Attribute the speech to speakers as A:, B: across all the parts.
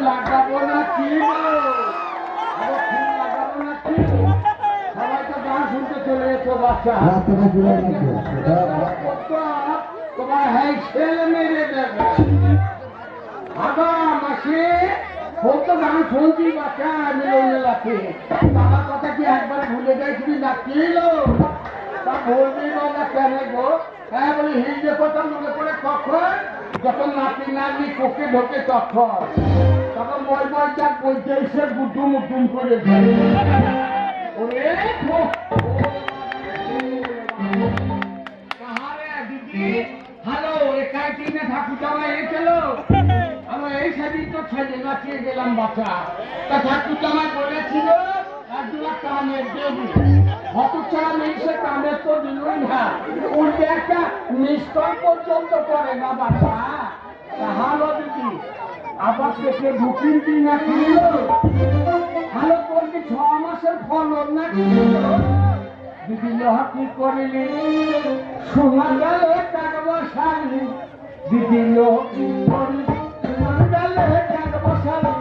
A: লাগাবো না কি লাগাবো না কি সবাই তো গান শুনতে চলে যেত বাচ্চা তোমার হ্যাঁ ছেলে মেরে দেবে আগা মাসে তো গান শুনছি বাচ্চা মিলে লাগছে আমার কথা কি একবার ভুলে গেছিলি না কি তা বলবি না কেন গো হ্যাঁ বলি হিন্দে কথা মনে করে কখন যখন নাতি নাতনি কোকে ঢোকে তখন তখন মই মই যাক বলছে সে গুডুম উডুম করে দিদি হ্যালো একাই কিনে ঠাকুর জামাই এসেছিল আমি এই সেদিন তো ছেলে নাচিয়ে গেলাম বাচ্চা তা ঠাকুর জামাই বলেছিল একজোড়া কানের দেবী হতচ্ছাড়া নেই সে কানের তো দিলই না উল্টে একটা মিষ্টন পর্যন্ত করে না বাচ্চা হ্যালো দিদি আবার থেকে ঢুকিন দিই না কিনল হ্যালো তোর কি 6 মাসের ফলন না দিদি লোহা কি করিলি সোনা গেলে টাকা বসালি দিদি লোহ কি করিলি সোনা গেলে টাকা বসালি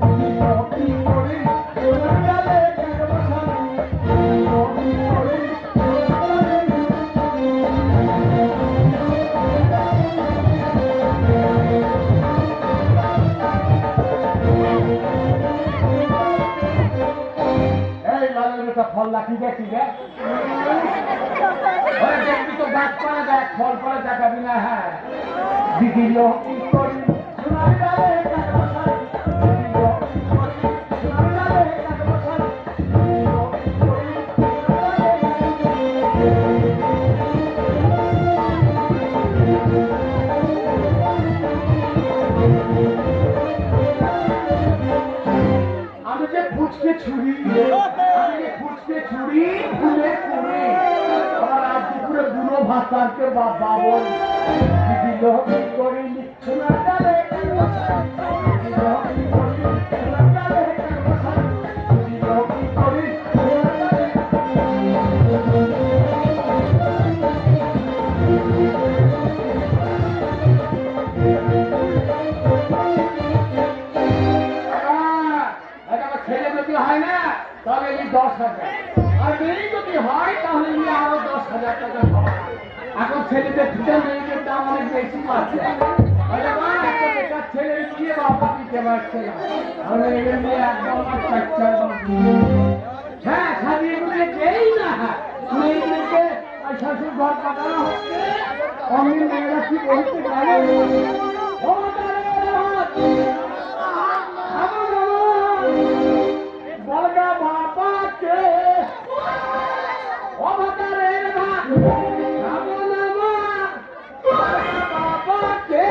A: দিদি লোহ কি করিলি সোনা গেলে টাকা বসালি দিদি লোহ কি করিলি ফল লাখি দেখি দেখবি তো গাছ পরে দেখ ফল পরে দেখাবি না হ্যাঁ দিদি লোক কি করি আমি যে ফুচকে ছুরি ছুরি ফুলে ফুলে আমার আজ দুপুরে বুড়ো ভাতারকে বাবা বল দিদি লোক কি করি সোনা ডালে দিদি লোক কি করি সোনা ডালে দিদি লোক কি করি ছেলে যদি হয় না তাহলে 10,000 আর মেয়ে যদি হয় তাহলে আরো 10,000 টাকা পাওয়া এখন ছেলেদের থেকে মেয়েদের দাম অনেক বেশি পাচ্ছে ছেলে দিয়ে বাবা দিতে পারছে না একদম হ্যাঁ সাজিয়ে বুঝে দেই না মেয়েদেরকে শ্বশুর ঘর পাঠানো হচ্ছে অমনি মেয়েরা কি বলতে পারে বলগা বাবাকে অবতারের বাবাকে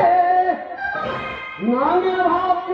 A: নামে ভাবি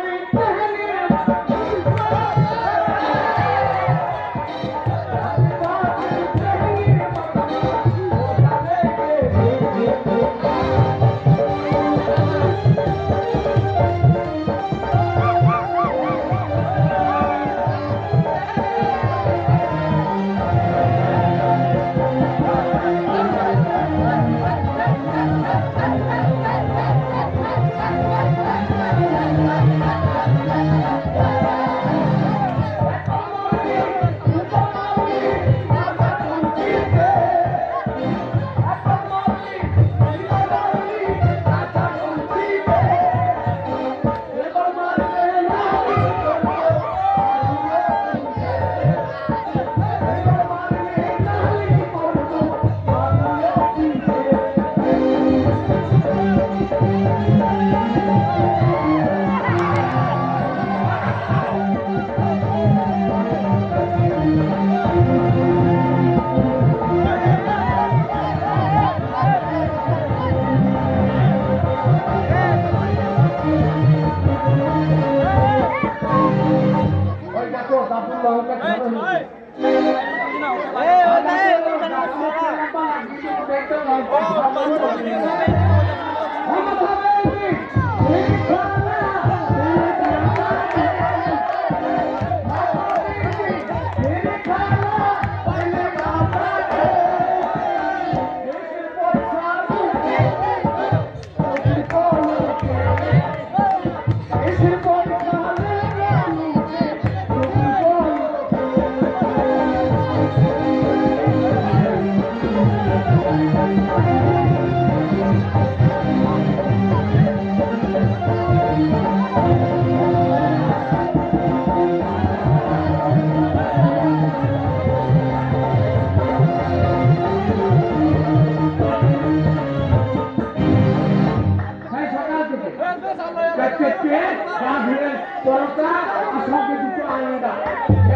A: মালা আর সঙ্গে দুটো আলাদা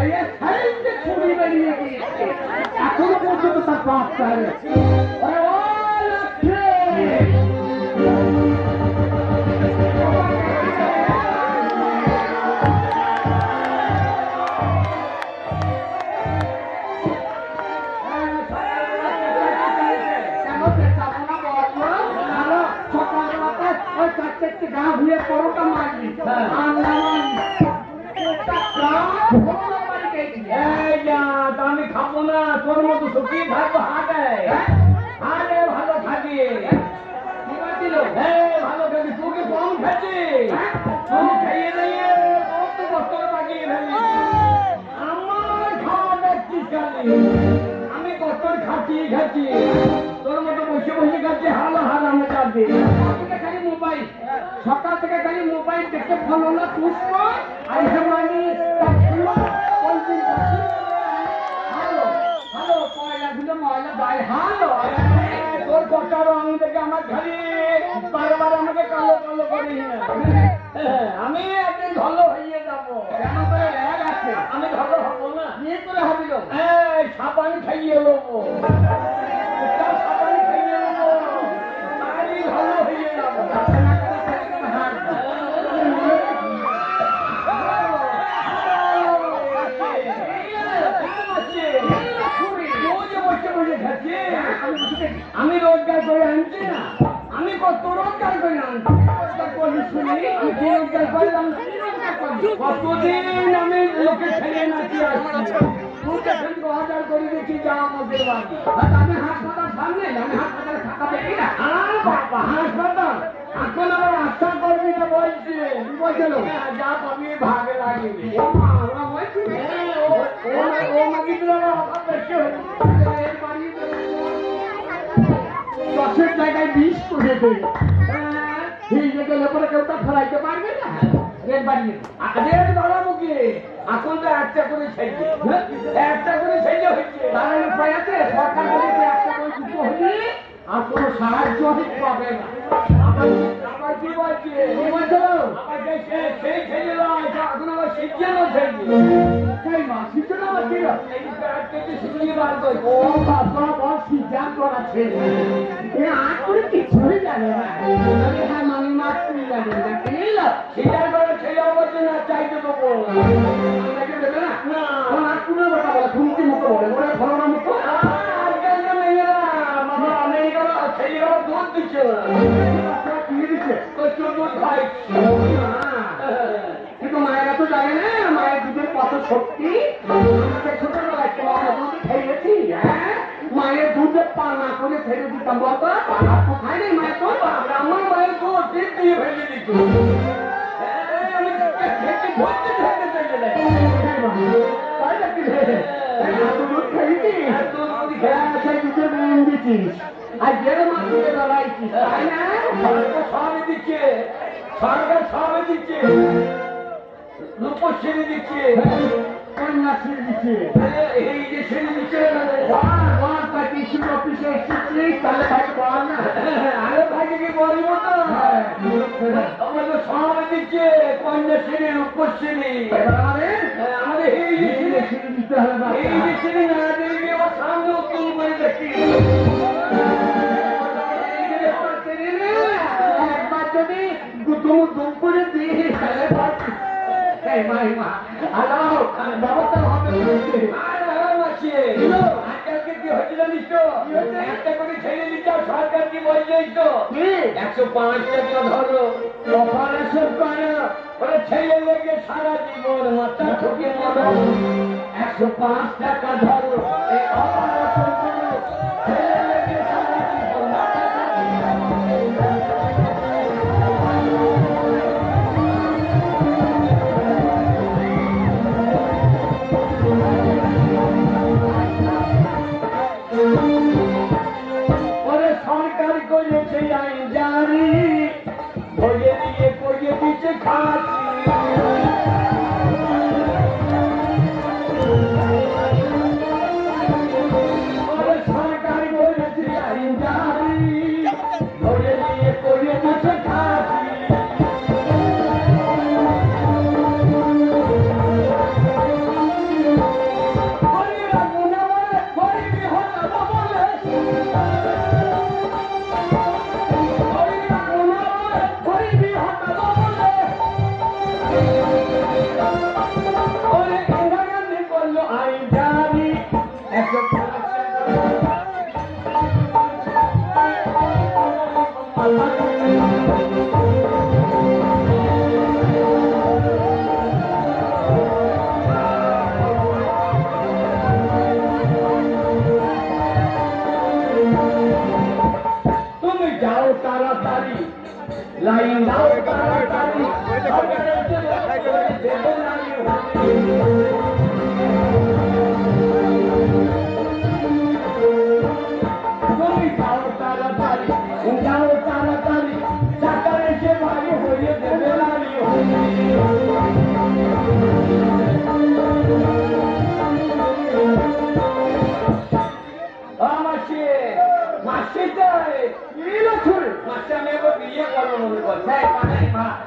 A: এই সাইডে ছুরি বেরিয়ে গিয়েছে এখনো পর্যন্ত তার পাঁচটা হয়েছে গা ঘুরে পরোটা মারবি আমি খাবো না তোর মতো শুকিয়ে থাকবো হাটে হাটে ভালো খাবি ভালো খাবি তোকে কম খাচ্ছি আমি খাইয়ে দিয়ে কত বছর পাকিয়ে ফেলি আমার খাওয়া দেখছিস খালি আমি কত খাচ্ছি তোর মতো বসে বসে খাচ্ছি হালো হাল আমরা চাপি খালি মোবাইল সকাল থেকে খালি মোবাইল দেখে ফলো না পুষ্প আর হেমানি হালো হালো পয়লাগুলো ময়লা বাই হালো তোর কটা রং দেখে আমার খালি বারবার আমাকে কালো কালো করি আমি একদিন ভালো হয়ে যাবো আমি ভালো হবো না নিয়ে করে হবি সাবান খাইয়ে নেবো সাবান খাইয়ে নেবো আমি ভালো হয়ে যাবো আমি রোজগার করে আনছি না আমি কত রোজগার করে আনছি কতদিন আমি লোকে ছেড়ে নাচি আসছি হাজার করে দেখি যা আমাদের বাড়ি আমি হাসপাতাল সামনে আমি হাসপাতালে থাকা দেখি না হাসপাতাল এখন আবার আশা করবি না বলছি বলছিল যা পাবি ভাগে লাগিয়ে দশের জায়গায় 20 করে দেবে ভিজে গেলে পরে কেউ তা ফেলাইতে পারবে না রেট বাড়িয়ে রেট বাড়াবো কি এখন তো একটা করে ছেড়ে একটা করে ছেড়ে হচ্ছে দাঁড়ানোর উপায় আছে সরকার বলেছে একটা করে দুটো হলে আর কোনো সাহায্য পাবে না আবার কি বলছে সেই ছেড়ে এখন আবার শিখিয়ে ছেড়ে সেই মা শিখে আবার কি শিখিয়ে বার করে ও বাবা বল শিক্ষা করা ছেড়ে আর করে কিছুই জানে না হ্যাঁ মামি মাছ তুমি জানেন না কিনল শিকার করে ছেলে অবশ্যই না চাইতে দেবো দেবে না আর কোনো কথা বলে শুনতে মতো বলে ওরা ঘরোয়া মতো আজকালকার মেয়েরা মামা আমেরিকার ছেলেরা দুধ দিচ্ছে কি দিচ্ছে প্রচুর দুধ খাই কিন্তু মায়েরা তো জানে না মায়ের দুধের কত শক্তি ছোটবেলায় দুধ খেয়েছি হ্যাঁ মায়ের দুধে পানা করে ফেলে দিতাম বাবা পানা তো খাই নাই মায়ের তো আমার মায়ের তো ঠিক দিয়ে ফেলে দিত আর যেরকম মানুষকে লড়াইছিস তাই না সবই দিচ্ছে সরকার সবই দিচ্ছে রূপশ্রেণী দিচ্ছে কন্যাশ্রী দিচ্ছে এই যে শ্রেণী দিচ্ছে অফিসে এসেছি তাহলে ভাই বল না আরে ভাইকে কি বলব তো আমাদের সবাই দিচ্ছে কন্যাশ্রী রূপশ্রেণী আমাদের এই যে শ্রেণী দিতে হবে এই যে শ্রেণী না দিলে আমার সামনে উত্তম করে দেখি একবার যদি দুম করে দিই তাহলে ব্যবস্থা হবে আজকালকে কি হচ্ছে জানিস তো একটা করে ছেড়ে দিচ্ছে সরকার কি বলছে তো 105 টাকা ধরো অপারেশন করো ওরা ছেলে লেগে সারা জীবন মাথা ঠকে মরো 105 টাকা ধরো এই অপারেশন করো ছেলে লেগে সারা জীবন মাথা সরকার করেছে আইন জারি ভোগে দিয়ে করিয়ে দিচ্ছে খাচ্ছি সরকার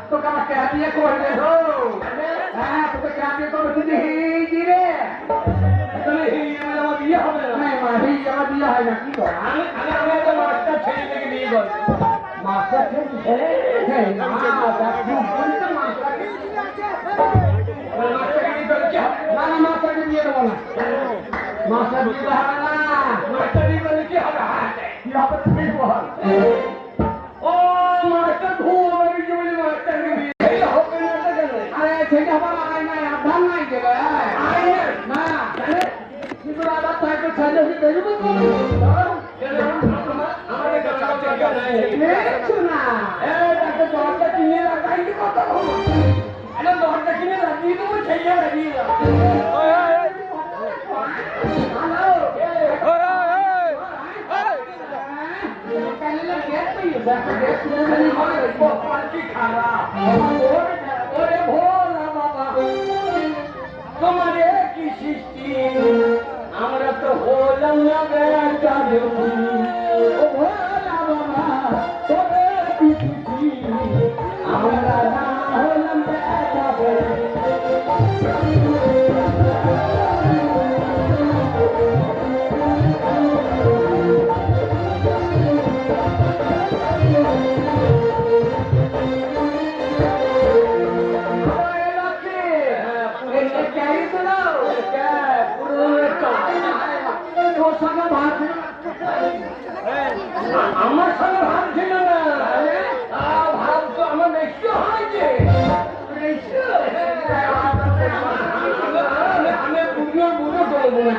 A: তোকে আমার কেয়া দিয়ে করবে হ্যাঁ তোকে কেয়া দিয়ে করবে তুই হিজি রে আমার বিয়ে হবে না আমার বিয়ে হয় না কি কর আমি মাস্টার ছেলে থেকে বিয়ে করবো মাস্টার ছেলে মাস্টারকে বিয়ে দেবো না মাস্টার দিতে হবে না মাস্টার দিতে কি হবে কি হবে তুমি বল ও মাস্টার ঘুমাবে কি বলি মাস্টার এই হবে না কেন আরে সেটা হবে না আধার নাই দেবে আরে না কিন্তু আধার থাকতে ছেলে কি দেবো আমাদের কাছে কিছু না এই একটা দরজা কিনে রাখাই কি কথা আরে দরজা কিনে রাখিয়ে দেবো ছেলে রাখিয়ে তোমারে কি সৃষ্টি আমরা তো হলাম না বেটা ভোলা বাবা তবে কি সৃষ্টি আমরা না হলাম বেটা আমার সঙ্গে ভাব ছিল না ভাব তো আমার বেশি হয়েছে আমি বুঝলো বুঝো করবো না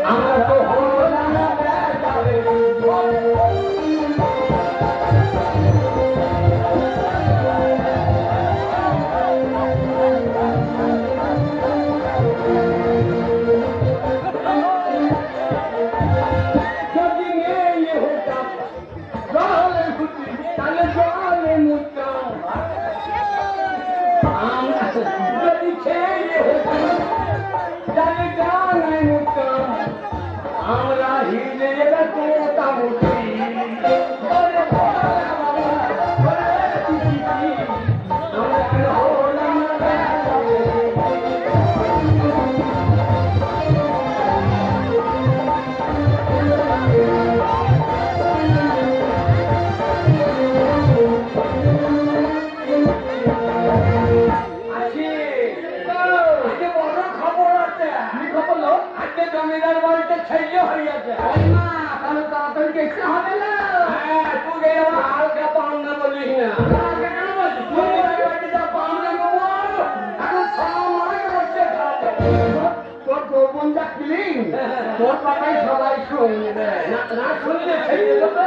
A: আমরা তো আমরা হিলে জমিদার বাড়িতে ছেলে হইয়াছে তাহলে তাড়াতাড়ি দেখতে হবে না তুই আমার হালকা পাওনা বলিস না তোর গোপন যা ক্লিন তোর পাতায় সবাই শুনে নেবে না শুনলে ছেড়ে দেবে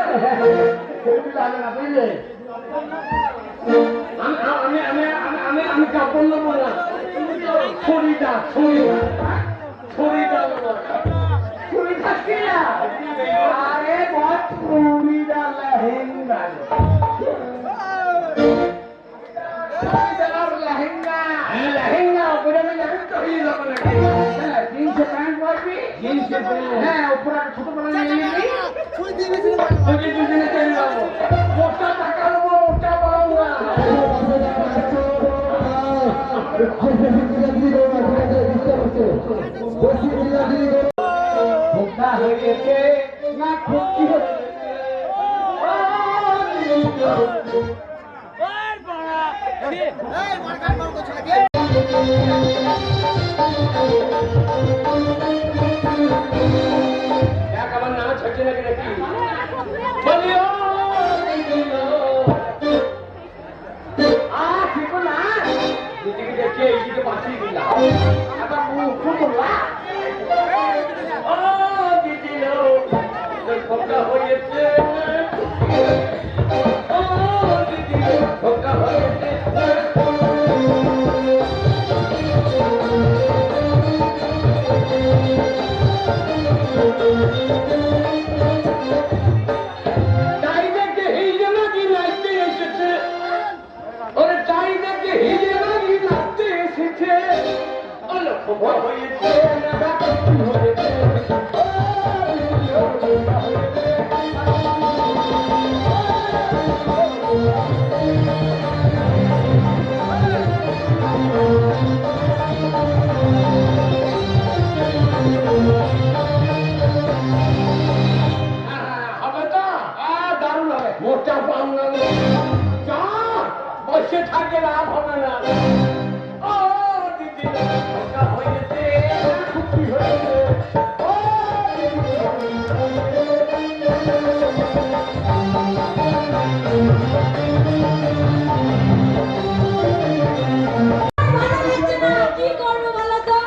A: না বুঝলে আমি আমি আমি আমি কাপড় নেবো না ছড়িটা ছড়িটা আরে বহুত ছড়িটা লেহেঙ্গা লেহেঙ্গা লেহেঙ্গা উপরে আমি যাবি তো হয়ে যাবো নাকি জিন্সে প্যান্ট পরবি জিন্সে হ্যাঁ উপরে ছোট করে নিয়ে নিবি দুজনে চলে যাবো মোটা টাকা নেবো মোটা পাবো না হয়েছে না খুশি হচ্ছে আমার নাম ছড়ছে নাকি নাকি বলিও ঠিক না দিদিকে দেখে এইদিকে বাঁচিয়ে দিলাম আবার মুখ করলা ধোকা হয়েছে ধোকা হয়েছে তাই দেখে এই জন্য কি নাচতে এসে খোকা হয়েছে না বেটা কি হয়েছে মোটা বাংলা চা বসে থাকে লাভ হবে না ও দিদি খোকা হয়েছে খুশি হয়েছে ও
B: কি করবো বলো তো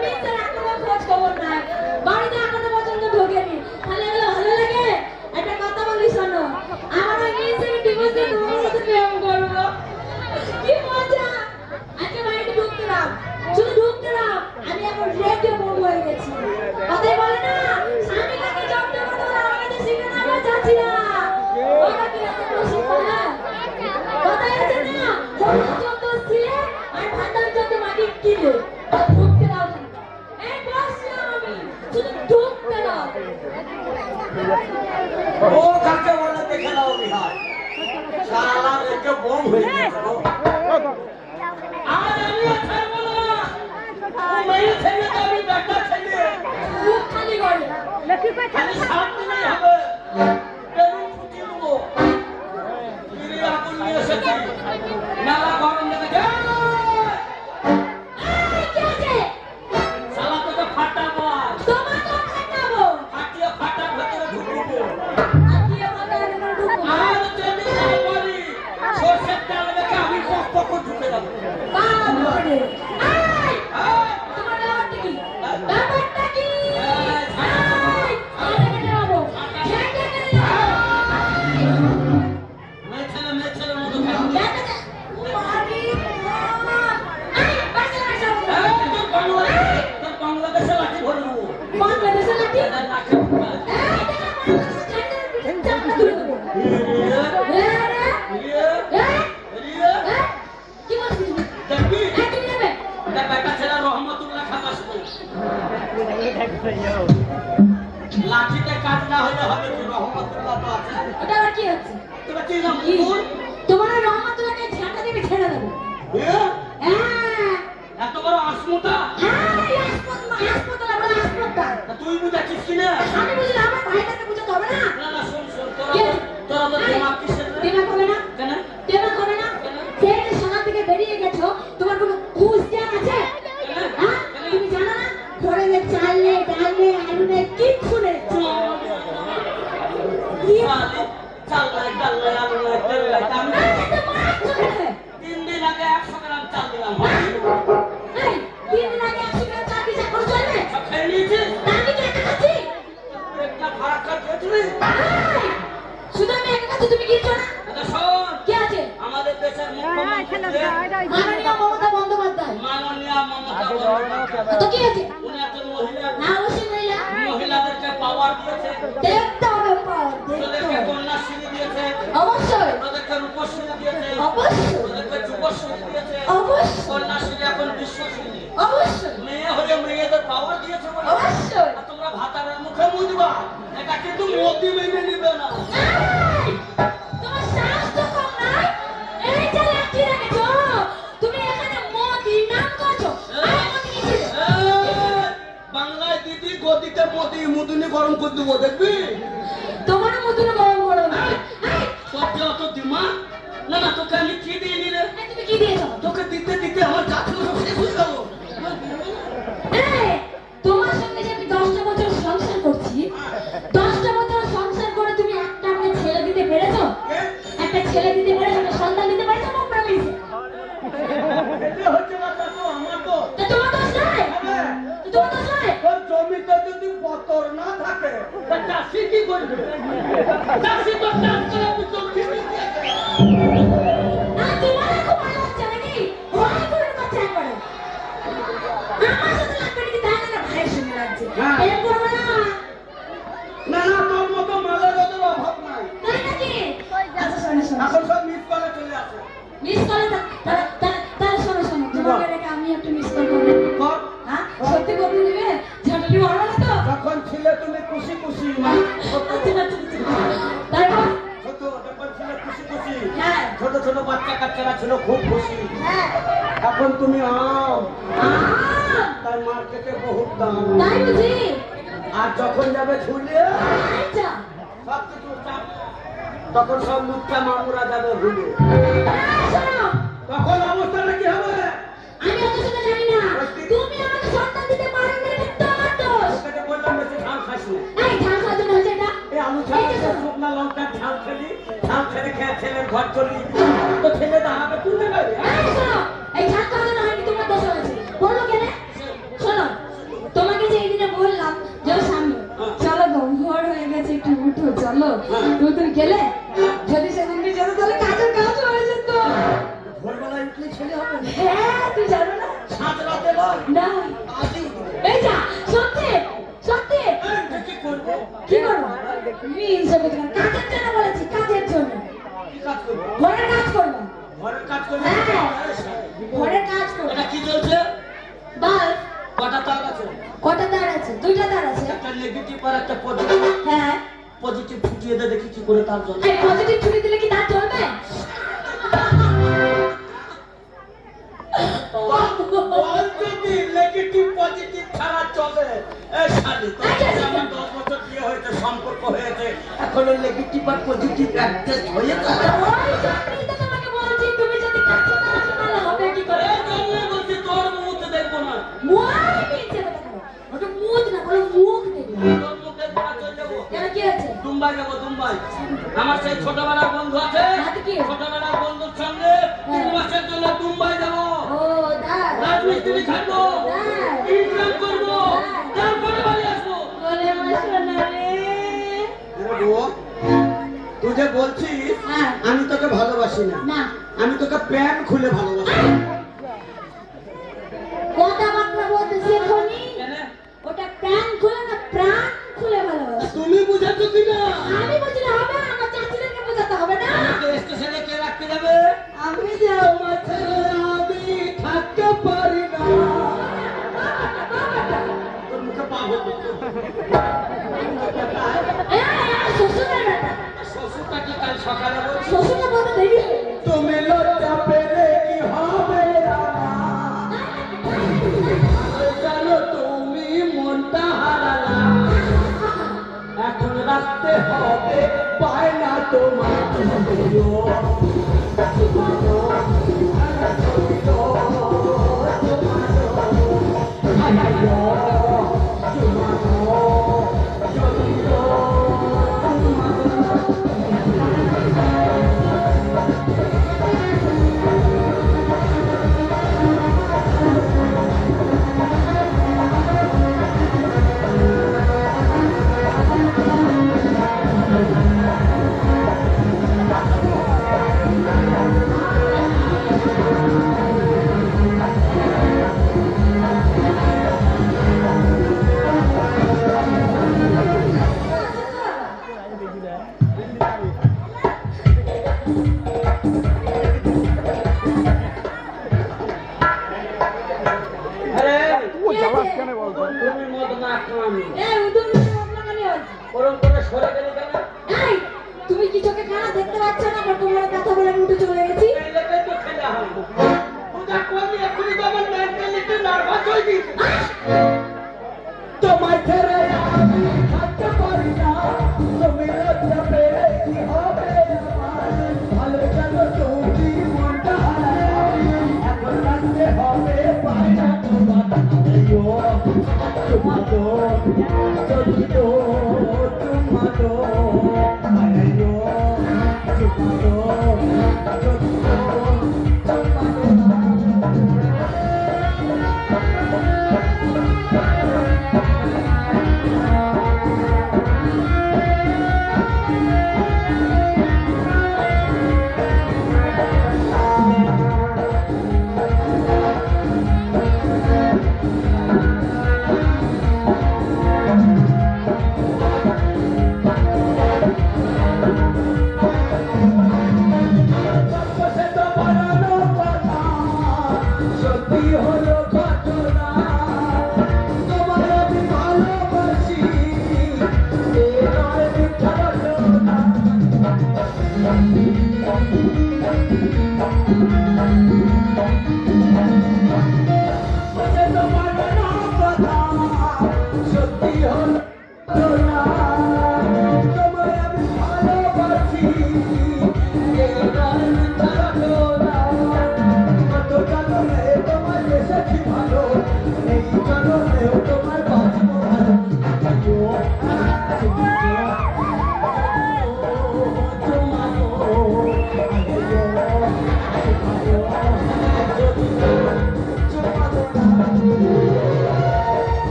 B: মেয়েদের এখনো খোঁজ খবর নাই বাড়িতে এখনো পর্যন্ত ঢোকেনি তাহলে এগুলো ভালো লাগে একটা কথা বলি শোনো আমার ওই মেয়েদের ডিভোর্স দিয়ে তোমার সাথে প্রেম করবো কি মজা আজকে বাড়িতে ঢুকলাম শুধু ঢুকলাম আমি এখন রেডিও বউ হয়ে গেছি কথাই বলে না স্বামী কাকে জব্দ করতে বলে আমার কাছে শিখে না আমার চাচ্ছি না ওরা কি আছে খুশি হ্যাঁ কথাই আছে না যত ছিলে আর ঠান্ডার যত মাটি কিনে ঢুকতে দাও এই বসলাম আমি শুধু ঢুকতে দাও
C: ও কাকে বলে দেখে নাও বিহার শালা রেখে বম হয়ে গেছে
A: আজ আমি ছাড়বো না ও মেয়ে ছেলে আমি বেটা ছেলে
B: মুখ খালি করে
A: খালি সামনে নেই হবে বেলুন ফুটিয়ে দেবো গিরি আগুন নিয়ে এসেছি মেলা গরম লেগে
B: এই কি আছে
A: শালা তোকে ফাটাবো আজ
B: তোমাকে খাটাবো
A: ফাটিয়ে ফাটার ভেতরে ঢুকবো
B: আজকে আমাকে এখানে ঢুকবো
A: আর যদি না পারি সর্ষের তেল মেখে আমি পক পক ঢুকে যাবো
B: বাবা করে এই তোমার ব্যাপারটা কি ব্যাপারটা কি এই আমাকে যাবো খেতে খেতে যাবো
A: মেয়ে ছেলের মতো খেলা তোর বাংলাদেশে লাঠি ভরে দেবো লাঠি দেখবি বেটা ছেলে রহমতুল্লাহ খাবাস লাঠিতে কাজ না হলে হবে কি রহমতুল্লাহ তো আছে তোরা কি নাম
B: তোমার রহমতুল্লাহকে ঝাঁটা দেবে ছেড়ে দেবো
A: এত বড় আসমুটা
B: হাসপাতাল
A: তুই বুঝাচ্ছিস কি না
B: আমি বুঝলে আমার ভাইটাকে বুঝাতে হবে না
A: না না শোন
B: কি?
A: তোরা তো দিমাগ কিসের রে?
B: দেবা হবে না
A: কেন
B: দেবা হবে না সেই যে সোনা থেকে বেরিয়ে গেছো তোমার কোনো ঘুষ জ্ঞান আছে হ্যাঁ? তুমি জানো না ঘরে যে চাল নেই ডাল নেই আলু নেই কিচ্ছু নেই কি?
A: চাল নাই আলু নাই তেল নাই দাম নাই।
B: এই তো মাছ চলে।
A: 3 দিন আগে 100 গ্রাম চাল দিলাম
B: এই, 3 দিন আগে 100 গ্রাম চাল দিছে, এখন চলবে?
A: সব খেয়ে নিয়েছিস
B: তা আমি কি একা খাচ্ছি?
A: একটা ফারাক্কা খেয়েছিলি
B: এই, শুধু আমি একা খাচ্ছি, তুমি কিচ্ছু না?
A: আচ্ছা শোন
B: কি আছে?
A: আমাদের দেশের মুখ্যমন্ত্রী
B: মাননীয় মমতা বন্দ্যোপাধ্যায়।
A: মাননীয় মমতা বন্দ্যোপাধ্যায়
B: তো কি আছে?
A: উনি একজন মহিলা
B: হ্যাঁ, অবশ্যই মহিলা।
A: মহিলাদেরকে পাওয়ার দিয়েছে
B: দেখতে হবে পাওয়ার, দেখতে
A: ওদেরকে
B: হবে।
A: কন্যাশ্রী দিয়েছে
B: অবশ্যই,
A: ওদেরকে রূপশ্রী দিয়েছে
B: অবশ্যই,
A: ওদেরকে যুবশ্রী দিয়েছে
B: অবশ্যই,
A: কন্যাশ্রী এখন বিশ্বশ্রী
B: অবশ্যই,
A: মেয়ে হয়ে মেয়েদের পাওয়ার দিয়েছে বলে
B: অবশ্যই।
A: আর তোমরা ভাতারের মুখে মুজবা এটা কিন্তু মোদি মেনে নিবে না
B: এই, তোমার সাহস তো কম নাই? এই যে লাঠি রেখেছো, তুমি এখানে মোদির নাম করছো। আরে মোদি কি ছিল?
A: বাংলায় দিদি গদিতে মোদি মুদুনি গরম করে দেবো দেখবি
B: তোমার মতন গরম গরম না। এই,
A: তোর যে অত দিমাগ না না তোকে আমি কি দিয়ে নিলে
B: এই, তুমি কি দিয়েছো?
A: তোকে দিতে দিতে আমার গাছগুলো সব শেষ হয়ে গেল
B: এই, তোমার সঙ্গে যে আমি 10টা বছর সংসার করছি, 10টা বছর সংসার করে তুমি একটা আমাকে ছেলে দিতে পেরেছো? একটা ছেলে দিতে পেরেছো, একটা সন্তান দিতে পেরেছো আমার প্রমিস?
A: এটা হচ্ছে কথা তো আমার তো
B: তা তোমার দোষ নাই? তো তোমার দোষ নাই?
A: তোর জমিতে যদি পতর না থাকে তা চাষি কি করবে চাষি তো চাষ করে পিছন দিবি
B: আর তোমার খুব ভালো হচ্ছে নাকি? ভয় করে বাচ্চা করে। আমার সাথে লাগবে নাকি তাই না ভাইয়ের সঙ্গে লাগছে।
A: হ্যাঁ।
B: এরকম করবে না।
A: না না তোর মতো মালের ওদের অভাব নাই
B: তাই নাকি? আচ্ছা শোনো শোনো।
A: এখন সব মিস কলে চলে আসে
B: মিস কলে তাহলে শোনো শোনো। তোমাকে রেখে আমি একটা মিস কল করবো।
A: কর
B: হ্যাঁ?
C: বাচ্চা কাচ্চারা ছিল খুব খুশি।
B: হ্যাঁ
C: এখন তুমি আম,
B: আম,
C: তার মার্কেটে বহুত দাম।
B: তাই বুঝি?
C: আর যখন যাবে ঝুলে
B: আচ্ছা
C: সব কিছু চাপ, তখন সব লুচ্চা মামুরা যাবে ভুলে।
B: শোনো,
C: তখন অবস্থাটা কি হবে?
B: আমি অত সেটা জানি না। তুমি আমাকে সন্তান দিতে পারো না, এটা তোমার দোষ।
C: তোকে তো বললাম বেশি ঝাল খাস না।
B: এই ধান খাওয়ার জন্য হয়েছে এটা?
C: এই আলু
B: এই
C: ছাড়া
B: যে শোনো,
C: শুকনা লঙ্কা ঝাল খেলি, ঝাল খেলে খেয়ে ছেলের ঘর চলি, তো ছেলে দাঁড়াবে তুলতে পারবে?
B: এই শোনো, এই ধান খাওয়ার জন্য হয়নি, তোমার দোষ হয়েছে। বললো কেন? শোনো, তোমাকে যে এই দিনে বললাম যে সামনে চলো গো, ভোর হয়ে গেছে, একটু উঠো, চলো। তুমি গেলে, যদি সেদিনকে যেত তাহলে কাজের কাজ হয়ে যেত।
C: ভোরবেলায় উঠলে ছেলে হবে?
B: হ্যাঁ, তুই জানো না?
C: সাত রাতে নয়,
B: না,
C: আজই উঠবে।
B: এই যা, সত্যি সত্যি।
C: কি করবো?
B: কি করবো? মিন সবে কাজের জন্য বলেছি, কাজের জন্য।
C: কি কাজ করবো?
B: ঘরের কাজ করবো।
C: ঘরের কাজ করবো?
B: হ্যাঁ, ঘরের কাজ করবো।
C: এটা কি চলছে?
B: বাল্ব
C: কটা তার আছে?
B: কটা তার আছে? দুইটা তার আছে।
C: একটা নেগেটিভ আর একটা পজিটিভ।
B: হ্যাঁ,
C: পজিটিভ ফুটিয়ে দে দেখি কি করে তার জন্য।
B: এই পজিটিভ ছুরি দিলে কি তার চলবে?
C: যদি নেগেটিভ পজিটিভ ছাড়া চলে, এই শালি তোর সাথে আমার 10 বছর বিয়ে হয়েছে, সম্পর্ক হয়েছে, এখনো নেগেটিভ আর পজিটিভ অ্যাডজাস্ট হয়েছে?
B: ওই জন্যই তো তোমাকে বলছি, তুমি যদি কাছে না আসো তাহলে হবে কি করে?
C: এই জন্য বলছি তোর মুখ দেখবো না।
B: ওই নিচে বসে থাকো। ওটা মুখ না, বলো মুখ দেখো।
C: তোর মুখ দেখবো না, চলে যাবো।
B: কেন, কি হয়েছে?
C: দুম্বাই যাবো, দুম্বাই। আমার সেই ছোটবেলার বন্ধু আছে,
B: হাতে কি?
C: ছোটবেলার বন্ধুর সঙ্গে 3 মাসের জন্য দুম্বাই যাবো।
B: ও তাই?
C: রাজমিস্ত্রি থাকবো,
B: তাই?
C: ইনকাম করবো, তারপরে বাড়ি আসবো।
B: বলে আমার সোনা রে।
C: তুই যে বলছিস
B: হ্যাঁ।
C: আমি তোকে ভালোবাসি না,
B: না,
C: আমি তোকে প্যান খুলে ভালোবাসি।
B: কথাবার্তা বলতে শেখনি।
C: কেন?
B: ওটা প্রাণ খুলে না, প্রাণ খুলে ভালোবাসি।
C: তুমি বুঝাচ্ছ কিনা?
B: আমি বুঝলে হবে, আমার চাচিদেরকে বোঝাতে হবে না।
C: আমাকে স্টেশনে কে রাখতে যাবে?
B: আমি যাও।
C: তোমার ছেড়ে আমি থাকতে পারি না। তোর মুখে পা ভরবো।
B: শ্বশুরের
C: শ্বশুরটাকে কাল সকালে বলছি,
B: শ্বশুরটা বলতে দেরি হয়ে গেছে।
C: তুমি লজ্জা পেলে কি হবে আমার? জানো তুমি মনটা হারালা, এখন রাখতে হবে পায়না তোমার। তুমি মদ না খাওয়ানি,
B: এই উদুম দিয়ে আপনাকে নিয়ে আসছি।
C: ওরম করে সরে গেলে কেন?
B: এই, তুমি কি চোখে খারাপ দেখতে পাচ্ছ না? আমার কোমরে ব্যথা বলে আমি উঠে চলে গেছি।
C: এই লেগে তো খেলা হয়। পূজা করলি এখনই তো আমার মেন্টালিটি নার্ভাস হয়ে গেছে। তোমার ছেড়ে আমি থাকতে পারি না, তুমি লজ্জা পেলে কি হবে আমার? ভালো জানো তুমি মনটা হারালা, এখন রাখতে হবে পায়না তোমার। তোমারো চলিতো তোমারো আয়ো, তোমারো চলিতো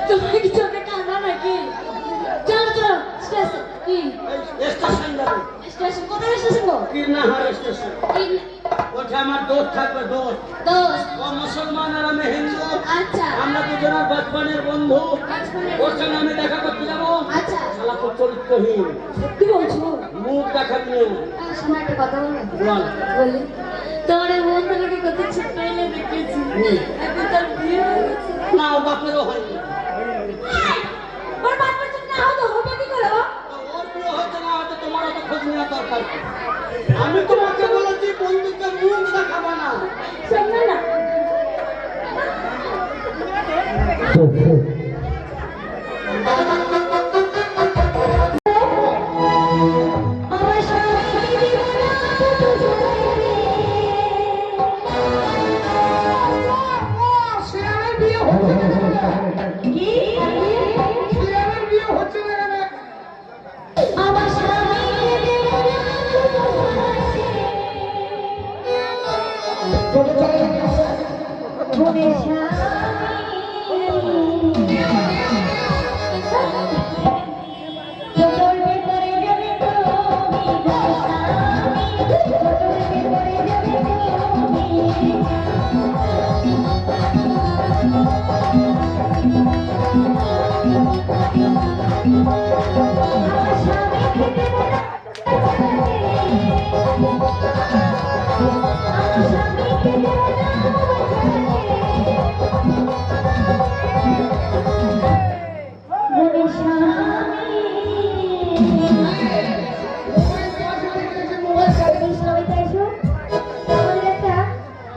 B: তোমার কি চোখে কান্না নাকি? চলো চলো স্টেশন কি
C: স্টেশন যাবে
B: স্টেশন কোথায় স্টেশন গো?
C: কীর্ণাহার স্টেশন ওঠে আমার দোষ থাকবে দোষ
B: দোস্ত
C: ও মুসলমান আর আমি হিন্দু
B: আচ্ছা
C: আমরা দুজনের বাচপানের বন্ধু
B: বাচপানের
C: ওর সঙ্গে আমি দেখা করতে যাবো
B: আচ্ছা
C: শালা তো চরিত্রহীন
B: সত্যি বলছো?
C: মুখ দেখা নিয়ে
B: শোনো একটা কথা বলবো
C: বল
B: বলি তোমার এই বন্ধুটাকে কত ছোট হলে দেখেছি এখন তার বিয়ে হয়ে গেছে
C: না ওর বাপেরও হয়নি
B: ওর বাপের জন্য না হতো হবে কি করে ও?
C: ওর বিয়ে হচ্ছে না হয়তো তোমার অত খোঁজ নেওয়া দরকার নেই। আমি তোমাকে বলেছি বন্ধুকে মুখ দেখাবো না
B: শুনবে না আমার স্বামী জীবনা
A: শ্রেয়ানের বিয়ে হচ্ছে না
B: কি
A: শ্রেয়ানের বিয়ে হচ্ছে না
B: আমার স্বামী জীবনা মনে তোর ভিতরে যাবে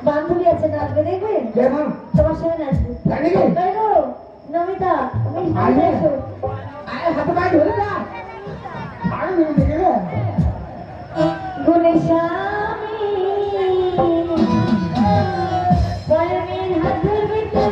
B: বান্ধবী আছে নাচবে দেখবেন
A: কেমন
B: তোমার সাথে নাচবে
A: জানি কি
B: তাই গো নমিতা তুমি সামনে এসো
A: আরে হাতে পায়ে ধরে না আর মেয়ে দেখে রে
B: গুণের স্বামী পরমের হাত ধরবে তো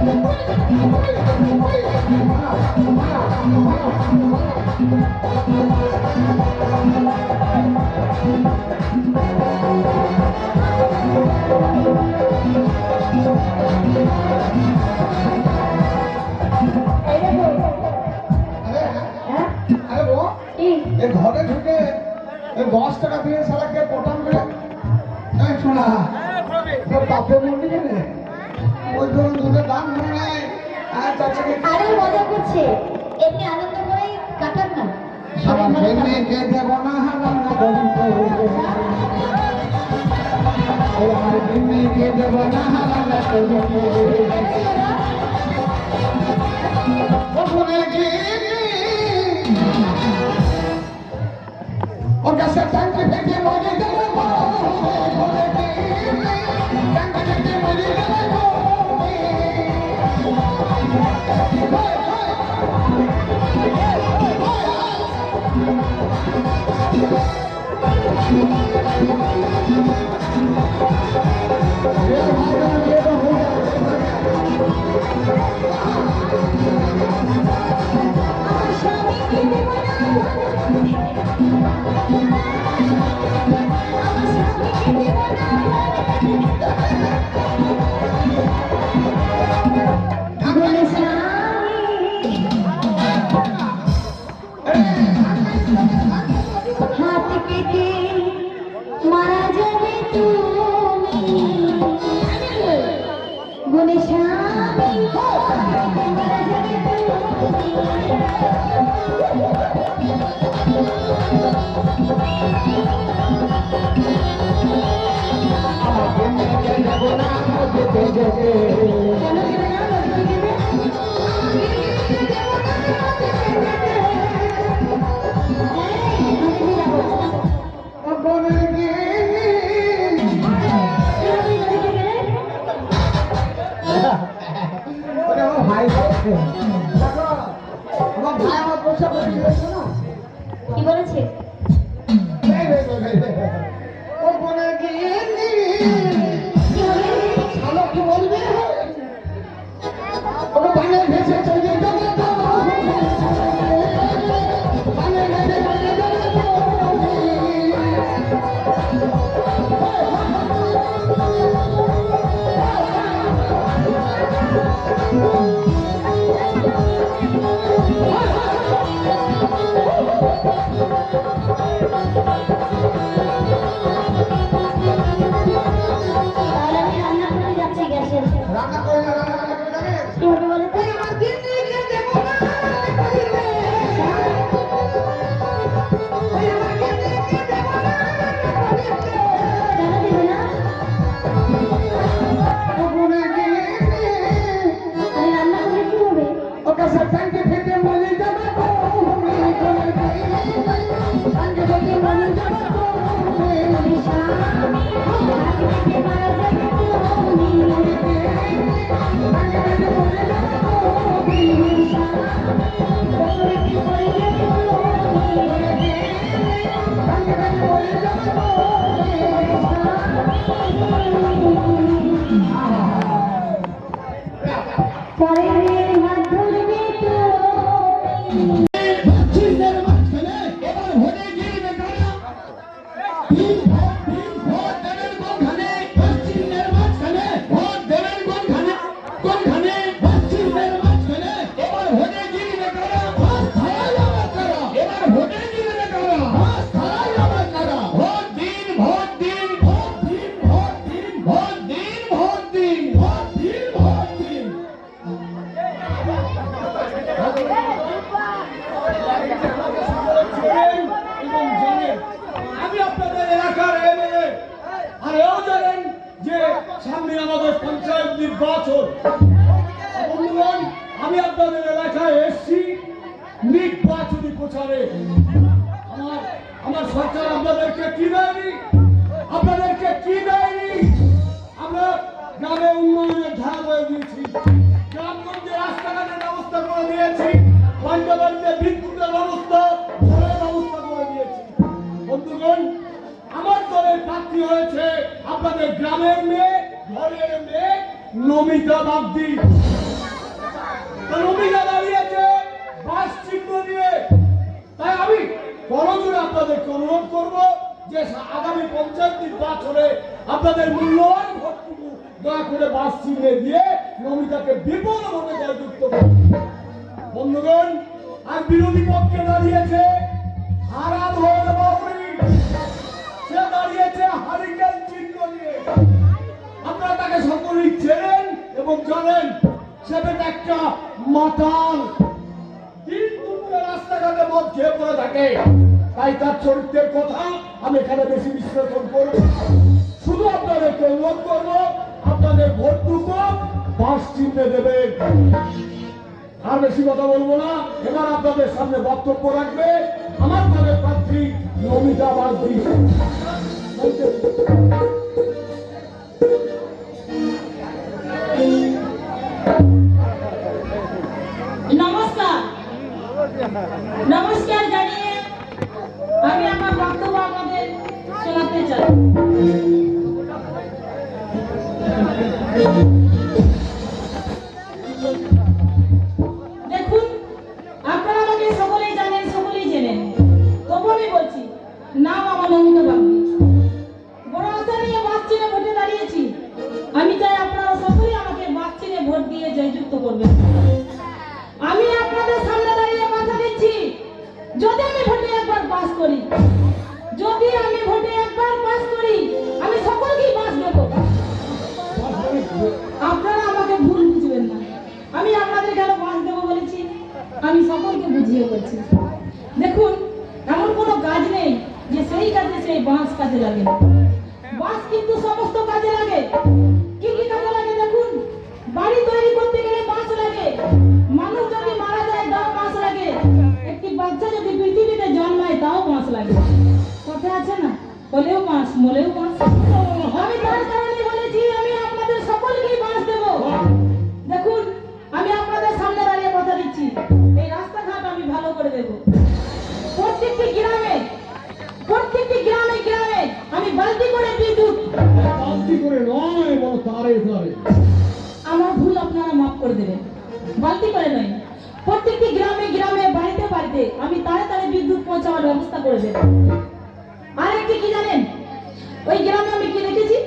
A: Thank you.
C: ঘরে ঢুকে 10 টাকা দিয়ে শালাকে পটাম করে এই শোনা তোর বাপে মন্ডি গেলে ওই ধরুন দুধের দাম ধরে নেয় আর চাচাকে
B: আরে মজা করছে, এমনি আনন্দ করে কাটান না।
C: আমার মেয়েকে দেব না হারানা গল্প আমার মেয়েকে দেব না হারানা গল্প ওখানে গিয়ে ওর কাছে ট্যাঙ্কি থেকে মরে গেল ট্যাঙ্কি থেকে মরে গেল
B: হাত কেটে মারা যাবে তুমি বলে স্বামী, মারা যাবে কি বলেছে?
C: রান্না করে যাবে
B: কিভাবে বলে তো?
A: আমি আপনাদের এলাকায় এসছি নির্বাচনী প্রচারে। আমার সরকার আপনাদেরকে কি দেয়নি? আপনাদেরকে কি দেয়নি? আমরা গ্রামে উন্নয়নের ধারা বয়ে দিয়েছি, গ্রামগঞ্জে রাস্তাঘাটের ব্যবস্থা করে দিয়েছি, বাড়িতে বিদ্যুতের ব্যবস্থা, জলের ব্যবস্থা করে দিয়েছি। বন্ধুগণ, আমার দলের প্রার্থী হয়েছে আপনাদের গ্রামের মেয়ে, ঘরের মেয়ে নমিতা বাগদি। নমিতা দাঁড়িয়েছে বাস চিহ্ন নিয়ে। তাই আমি বড়জোর আপনাদেরকে অনুরোধ করবো যে আগামী পঞ্চায়েত নির্বাচনে আপনাদের মূল্যবান ভোটটুকু দয়া করে বাস চিহ্নে দিয়ে নমিতাকে বিপুলভাবে জয়যুক্ত করুন। বন্ধুগণ, আর বিরোধী পক্ষে দাঁড়িয়েছে
C: হারাম হয়ে বাবরি সে দাঁড়িয়েছে হারিকেন চিহ্ন নিয়ে। আপনারা তাকে সকলেই চেনেন এবং জানেন সে বেটা একটা মাতাল। দিন দুপুরে রাস্তাঘাটে মদ খেয়ে পড়ে থাকে। তাই তার চরিত্রের কথা আমি এখানে বেশি বিশ্লেষণ করব না। শুধু আপনাদেরকে অনুরোধ করবো আপনাদের ভোটটুকু বাস চিহ্নে দেবেন। আর বেশি কথা বলবো না। এবার আপনাদের সামনে বক্তব্য রাখবে আমার দলের প্রার্থী নমিতা বাগদি।
D: নমস্কার নমস্কার জানিয়ে আমি আমার বক্তব্য আপনাদের শোনাতে চাই। দেখুন, আপনারা আমাকে সকলেই জানেন, সকলেই জেনেন, তবু আমি বলছি, নাম আমার নমিতা বাগদি। বড় আশা নিয়ে বাস চিনে ভোটে দাঁড়িয়েছি। আমি চাই আপনারা সকলেই আমাকে বাস চিনে ভোট দিয়ে জয়যুক্ত করবেন। আমি আপনাদের সামনে দাঁড়িয়ে কথা দিচ্ছি, যদি আমি ভোটে একবার পাস করি, আমি সকলকেই বাস দেব। আপনারা আমাকে ভুল বুঝবেন না। আমি আপনাদের কেন বাস দেবো বলেছি, আমি সকলকে বুঝিয়ে বলছি। দেখুন, এমন কোনো কাজ নেই যে সেই কাজে সেই বাঁশ কাজে লাগে না। বাঁশ কিন্তু সমস্ত কাজে লাগে। কি কি কাজে লাগে দেখুন, বাড়ি তৈরি করতে গেলে বাঁশ লাগে, মানুষ যদি মারা যায় তাও বাঁশ লাগে, একটি বাচ্চা যদি পৃথিবীতে জন্মায় তাও বাঁশ লাগে। কথা আছে না, হলেও বাঁশ মলেও বাঁশ। আমি তার কারণে বলেছি আমি আপনাদের সকলকেই বাঁশ দেব। দেখুন, আমি আপনাদের সামনে দাঁড়িয়ে কথা দিচ্ছি, এই রাস্তাঘাট আমি ভালো করে দেব। প্রত্যেকটি গ্রামে গ্রামে আমি বালতি করে বিদ্যুৎ,
C: বালতি করে নয় বড় তারে তারে।
D: আমার ভুল আপনারা মাফ করে দেবেন। বালতি করে নয়, প্রত্যেকটি গ্রামে বাড়িতে আমি তাড়াতাড়ি বিদ্যুৎ পৌঁছানোর ব্যবস্থা করে দেব। আর একটি কি জানেন, ওই গ্রামে আমি কি দেখেছি,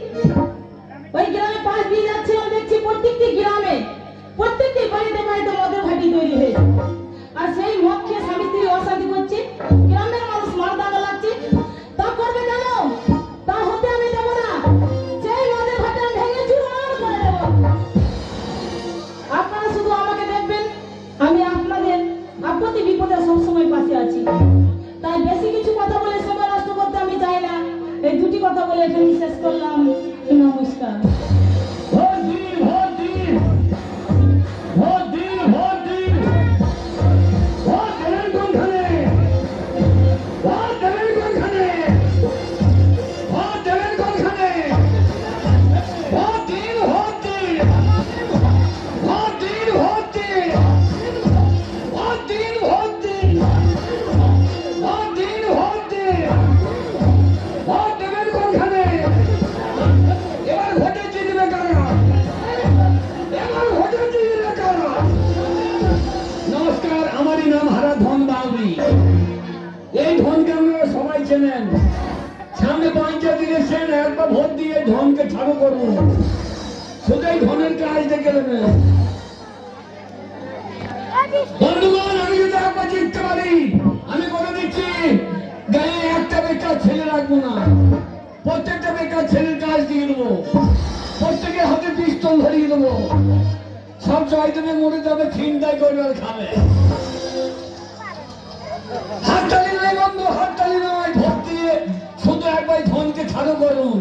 D: ওই গ্রামে পাশ দিয়ে যাচ্ছিলাম, দেখছি প্রত্যেকটি বাড়িতে মদের ভাটি তৈরি হয়েছে। আর সেই মদ খেয়ে স্বামী স্ত্রী অশান্তি করছে, গ্রামের মানুষ মারদাঙ্গা লাগছে। তা করবে কেন? তা হতে আমি দেবো না। সেই মদের ভাটি আমি ভেঙে চুরমার করে দেবো। আপনারা শুধু আমাকে দেখবেন, আমি আপনাদের আপত্তি বিপদে সবসময় পাশে আছি। তাই বেশি কিছু কথা বলে সময় নষ্ট করতে আমি চাই না। এই দুটি কথা বলে এখানে শেষ করলাম। নমস্কার।
C: ভোট দিন, ভোট দিন, ভোট দিন, ভোট দিন। ভোট দেবেন কোনখানে? ভোট দেবেন কোনখানে? ভোট দেবেন কোনখানে? ভোট দিন, ভোট দিন, ভোট দিন, ভোট দিন, ভোট দিন, ভোট দিন, ভোট দিন, ভোট দিন। ভোট দেবেন কোনখানে? এবার ভোটে জিতবে কারা? এবার ভোটে জিতবে কারা? নমস্কার, আমারই নাম হারা ধন বাউরি। এই ধনকে আপনারা সবাই চেনেন। সামনে পঞ্চায়েত ইলেকশন, একবার ভোট দিয়ে ধনকে ছাড়ো করুন। শুধু এই ধনের কাজ দেখে নেবেন। বন্ধুগণ, আমি যদি একবার জিততে পারি, আমি বলে দিচ্ছি গায়ে একটা বেকার ছেলে রাখবো না। প্রত্যেকটা বেকার ছেলের কাজ দিয়ে দেবো। প্রত্যেকের হাতে পিস্তল ধরিয়ে দেবো। সব জয়দেবে মরে যাবে, ছিনতাই করবে আর খাবে। হাততালি নয় বন্ধু, হাততালি নয়। ভোট দিয়ে শুধু একবার ধনকে ছাড়ো করুন।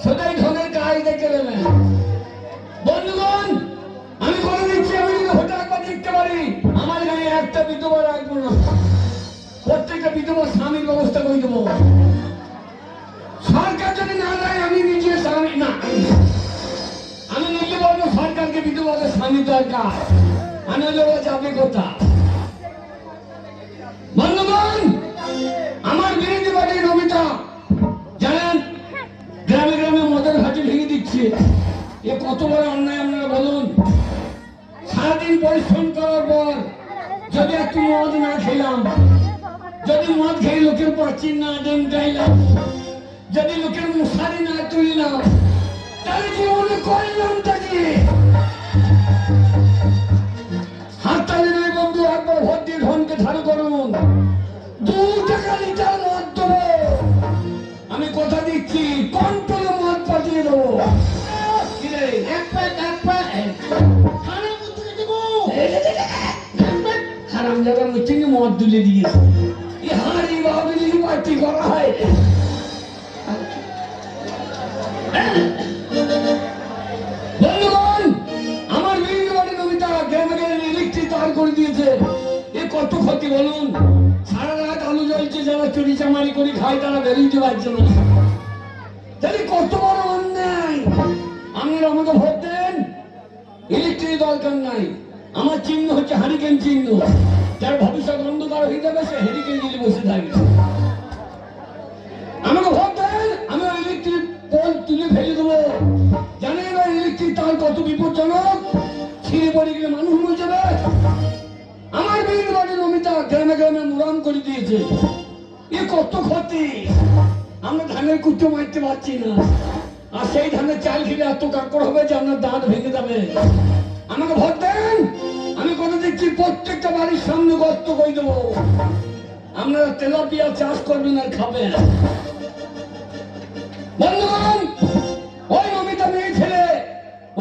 C: শুধু এই ধনের কাজ দেখে নেবেন। বন্ধুগণ, আমি বলে দিচ্ছি, আমি যদি ভোটে একবার জিততে পারি, আমার গায়ে একটা বিধবা রাখবো না। প্রত্যেকটা বিধবা স্বামীর ব্যবস্থা করে দেবো। সরকার যদি না দেয়, আমি নিজে স্বামী না, আমি নিজে বলবো সরকারকে বিধবাদের স্বামী দরকার। আমি বলবো যাবে কোথা। বন্ধুগণ, আমার বিরোধী পার্টি নমিতা জানেন, গ্রামে মদের ঘাটে ভেঙে দিচ্ছে। এ কত বড় অন্যায় আপনারা বলুন। সারাদিন পরিশ্রম করার পর যদি একটু মদ না খেলাম, যদি মদ খেয়ে লোকের পাচ্ছিন না ডিম চাইলাম, যদি লোকের মশারি না তুললাম, তাহলে জীবনে করলামটা কি? হাততালি নয় বন্ধু, একবার ভোট দিয়ে ধনকে ছাড়ো করুন। দূর
A: লিটার মদ দেবো। আমি কথা দিচ্ছি কন্ট্রোলে মদ পাঠিয়ে দেবো। কি রে? হারাম জায়গা মুচ্ছে মদ তুলে দিয়েছে। হাড়ি বাবলি পার্টি করা হয়। বন্ধুগণ, আমার বিয়ে বাড়ি নমিতা গ্রামে গ্রামে ইলেকট্রিক তার করে দিয়েছে। এ কত ক্ষতি বলুন। সারা রাত আলু জ্বলছে, যারা চুরি চামারি করে খায় তারা বেরিয়ে পারছে না। তাহলে কত বড় অন্যায়। আপনারা আমাকে ভোট দেন, ইলেকট্রিক দরকার নাই। আমার চিহ্ন হচ্ছে হারিকেন চিহ্ন। যার ভবিষ্যৎ অন্ধকার হয়ে যাবে সে হেরিকেন নিয়ে বসে থাকবে। আমাকে ভোট দেন, আমি ইলেকট্রিক পোল তুলে ফেলে দেবো। জানেন না ইলেকট্রিক তার কত বিপজ্জনক? ছিঁড়ে পড়ে গেলে মানুষ মরে যাবে। আমার বিয়ে বাড়ির নমিতা গ্রামে গ্রামে মুরাম করে দিয়েছে। এ কত ক্ষতি। আমরা ধানের কুচো মারতে পারছি না, আর সেই ধানের চাল খেলে এত কাকড় হবে যে আপনার দাঁত ভেঙে যাবে। আমাকে ভোট দেন, আমি কথা দিচ্ছি প্রত্যেকটা বাড়ির সামনে গর্ত করে দেবো। আপনারা তেলাপিয়া চাষ করবেন আর খাবেন। বন্ধুগণ, ওই নমিতা মেয়ে ছেলে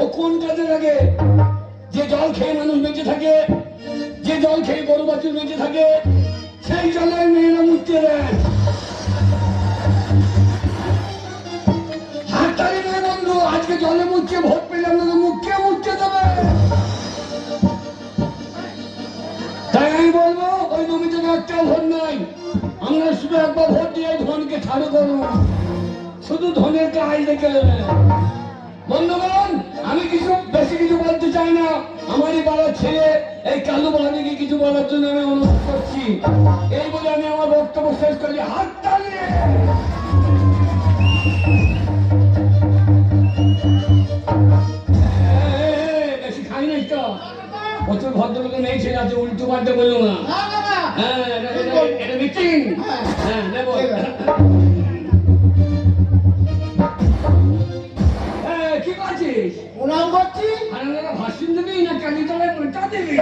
A: ও কোন কাজে লাগে? যে জল খেয়ে মানুষ বেঁচে থাকে, যে জল খেয়ে গরু বাছুর বেঁচে থাকে, সেই জলে মেয়েরা মুক্তি দেন। হাততালি নয় বন্ধু, আজকে জলে মুচ্ছে ভোট পেলে আপনাকে মুখে মুচ্ছে দেবে। তাই আমি বলবো ওই নমিতাকে একটা ভোট নাই। আমরা শুধু একবার ভোট দিয়ে ধনকে ছাড়ো করবো, শুধু ধনের কাজ দেখে নেবেন। বন্ধুগণ, আমি বেশি কিছু বলতে চাই না। আমারই পাড়ার ছেলে এই কালু বাহিনীকে কিছু বলার জন্য আমি অনুরোধ করছি। এই বলে আমি আমার বক্তব্য শেষ করছি। হাত তালিয়ে বেশি খাই নাই তো, প্রচুর ভদ্রলোকে নেই ছেলে আছে, উল্টো পাল্টে বললো না। হ্যাঁ, এটা মিটিং। হ্যাঁ, নেবো। কি করছিস?
C: প্রণাম করছি।
A: ভাষণ দেবি না কালি তলায় উল্টা দেবি?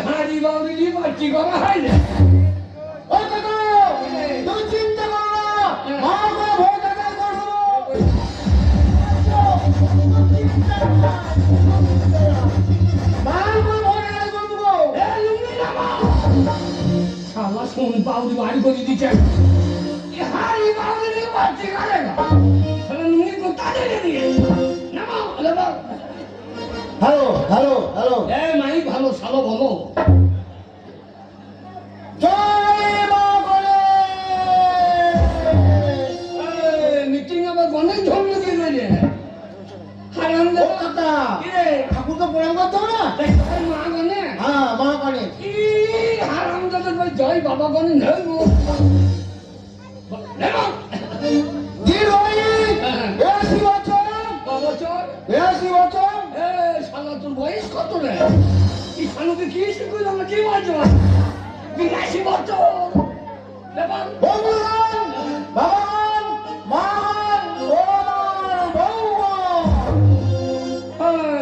A: হাড়ি বাউরি পার্টি করা হয় না।
C: ও কাকা, তুমি চিন্তা করো না, ভালো করে ভোট আদায় করবো। ভালো করে ভোট আদায় করবো।
A: শালা সোন বাউরি বাড়ি করে দিচ্ছে। হাড়ি বাউরি পার্টি করে না। শালা নুনি को ताजे दे दिए। নামাও, নামাও।
C: হ্যালো হ্যালো হ্যালো,
A: মাইক ভালো, শালো বলো।
C: জয় মা গণেশ।
A: মিটিং আবার গণেশ ঝগড়া দিয়ে গেলে। হারাম
C: ও কাকা, ঠাকুর তো প্রণাম করতে হবে না?
A: মা গণেশ।
C: হ্যাঁ, মা গণেশ।
A: কি হারাম দাদা ভাই, জয় বাবা গণেশ নেব।
C: দিন হয় 82 বছর।
A: বাবা চল।
C: 82 বছর।
A: শালা তোর বয়স কত রে? এই শালুকে কি শিখুন আমরা কি বলছো? 82 বছর।
C: বন্ধুগণ, বাবাগণ, মাগণ, ওগণ, বউগণ।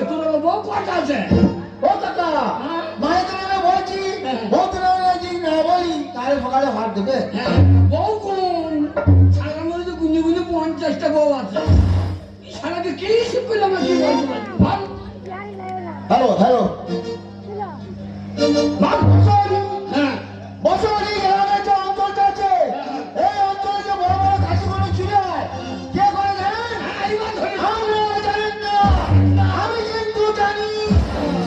A: তোর বউ কটা আছে?
C: ও কাকা, মায়ের তো নামে বলছি, বউ তো নামে যদি না বলি তাহলে সকালে ভাত দেবে।
A: বউ কোন? শালার মধ্যে তো গুনে গুনে 50টা বউ আছে। এই শালাকে কি শিখুন আমরা কি বলছো? ভালো।
C: হ্যালো হ্যালো,
A: হ্যাঁ,
C: বছরই গ্রামের যে অঞ্চলটা আছে, এই অঞ্চলে যে বড় বড় কাশিগুলো চুরি হয়, কে করে জানেন? আপনারা জানেন না, আমি কিন্তু জানি।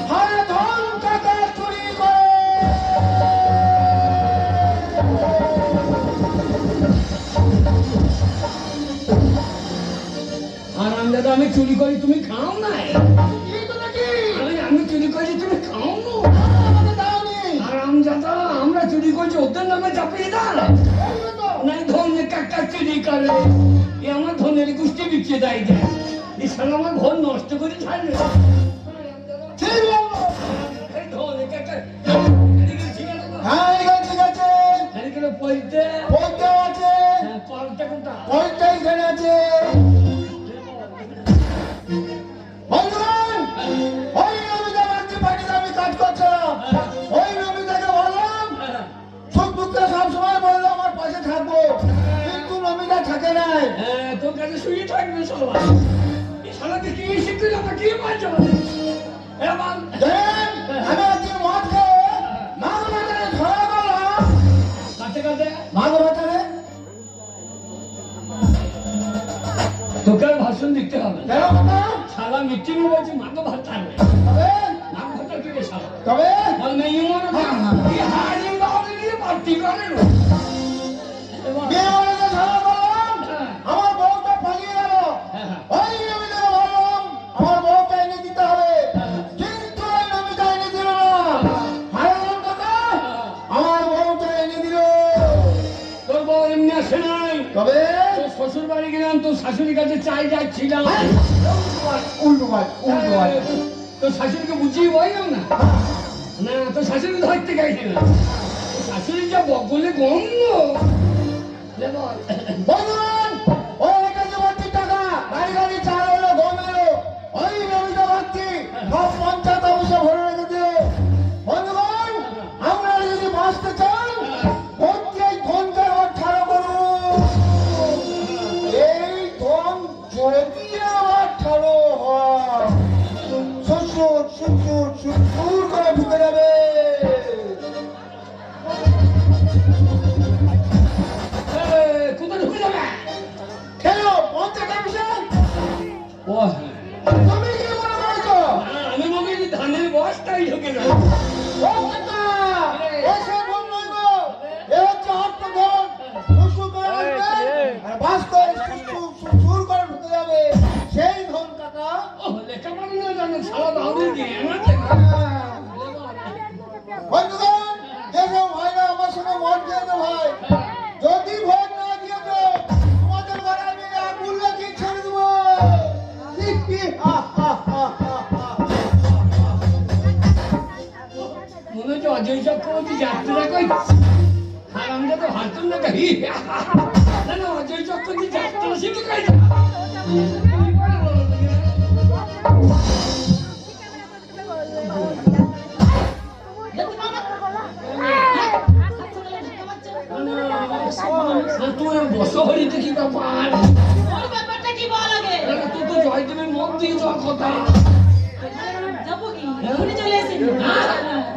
C: সারা ধন টাকা চুরি করে।
A: আর আমরা আমি চুরি করি, তুমি খাও না।
C: কি তো নাকি?
A: আমি চুরি করি, তুমি খাও না।
C: আমাকে দাওনি।
A: আর আমজাদা, আমরা চুরি করছি, ওদের নামে চাপিয়ে দাও।
C: এই তো।
A: নাই ধনে কাকা চুরি করে, এ আমার ধনের গোষ্ঠী বিচ্ছে দেয় যায়। এই শালা আমার ঘর নষ্ট করে ছাড়বে।
C: ঠিক বলবো।
A: এই ধনে কাকা
C: হ্যাঁ, ঠিক আছে।
A: পয়তে
C: বলতে আছে,
A: পাল্টা কোনটা?
C: বলতে এখানে আছে। বন্ধুগণ, ওই নমিতা বাড়িতে বাড়িতে আমি কাজ করছিলাম। ওই নমিতাকে বললাম, সুখ দুঃখে সবসময় বললো
A: কি বলছো বলে এবার
C: দেন আমি একদিন মদ খেয়ে মাছ বাজারে ধরা গেলাম
A: কাছে কাছে
C: মাছ বাজারে
A: তোকে আর ভাষণ দিতে হবে না।
C: কেন কথা
A: শালা মিটিং বলছি মাকে ভাত থাকবে
C: তবে
A: নাম ভাতা তুই শালা
C: তবে
A: বল নেই মনে কি হারি বাবু নিয়ে পার্টি করে না
C: বিয়ে বাড়িতে ধরা গেলাম আমার বউটা পালিয়ে গেল ওই জমিতে বললাম আমার বউটা এনে দিতে হবে কিন্তু ওই জমিটা এনে দিল না হারালাম কথা আমার বউটা এনে দিল
A: তোর বউ এমনি আসে নাই
C: তবে
A: তোর শ্বশুর বাড়ি গেলাম তোর শাশুড়ির কাছে চাই যাচ্ছিলাম
C: উল্টো ভাই উল্টো ভাই
A: তোর শাশুড়িকে বুঝিয়ে বললাম না না তোর শাশুড়ি ধরতে গাইছে না শাশুড়ি যা বকলে গন্ধ লে বল।
C: বলুন ওই কাছে ভর্তি টাকা গাড়ি গাড়ি চাল হলো গম এলো ওই জমিটা ভর্তি সব পঞ্চায়েত অফিসে ভরে রেখে দিও বন্ধুগণ আমরা যদি বাঁচতে চাই প্রত্যেক ধনকে ছাড়া করুন এই ধন যদি আবার ছাড়ো হয় শ্বশুর শ্বশুর শ্বশুর করে ঢুকে যাবে
A: কোথায় ঢুকে যাবে
C: কেন পঞ্চায়েত অফিসে
A: ও হ্যাঁ
C: তুমি কি মনে করছো
A: আমি মনে করি ধানের বস্তায় ঢুকে যাবে
C: ও কথা এসে বল নইব এ হচ্ছে হট্টগোল সুসু করে উঠবে আর বাস্তব সুর করে ঢুকে যাবে সেই ধন টাকা
A: ও লেখাপড়া না জানো সারা দাউড়ে দিয়ে আমাকে
C: বন্ধুগণ যেসব ভাইরা আমার সঙ্গে ভোট দিয়েছে ভাই যদি ভোট না দিয়েছো তোমাদের ঘরে আমি আগুন লাগিয়ে ছেড়ে দেবো
A: মনে হচ্ছে অজয় চক্রবর্তী যাত্রা কই হারামটা তো হাতুন না কই না না অজয় চক্রবর্তী যাত্রা শিখে কই তুই বসো হরিতে কি ব্যাপার
D: ওর ব্যাপারটা কি বল আগে
A: তুই তো জয়দেবের মত দিয়ে যাওয়ার কথা
D: যাবো কি ঘুরে চলে এসেছি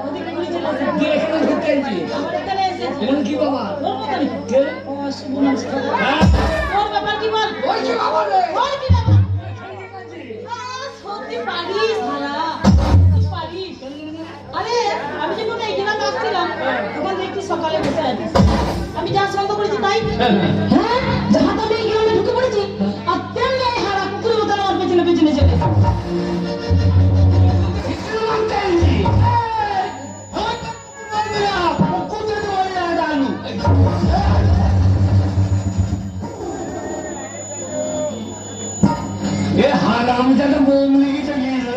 D: ওদিকে ঘুরে চলে এসেছি
A: তুই এখানে ঢুকতে আইছি
D: আমার এখানে এসেছি
A: এখানে কি বাবা
D: ওর মতো নেই
A: কে
D: ও শুভ নমস্কার
A: হ্যাঁ
D: ওর ব্যাপার কি বল
A: ওই কি বাবা রে
D: ওর কি ব্যাপার সত্যি পারিস ভাড়া তুই পারিস আরে আমি যখন এই গ্রামে আসছিলাম তখন দেখছি সকালে বসে আছিস আমি যা সঙ্গ করেছি তাই হ্যাঁ যাহা তো আমি এই গ্রামে ঢুকে পড়েছি আর তেমনি এই হারা কুকুরের মতন আমার পেছনে পেছনে চলে
A: এ হারাম জানা বোম লিখে চলে গেছে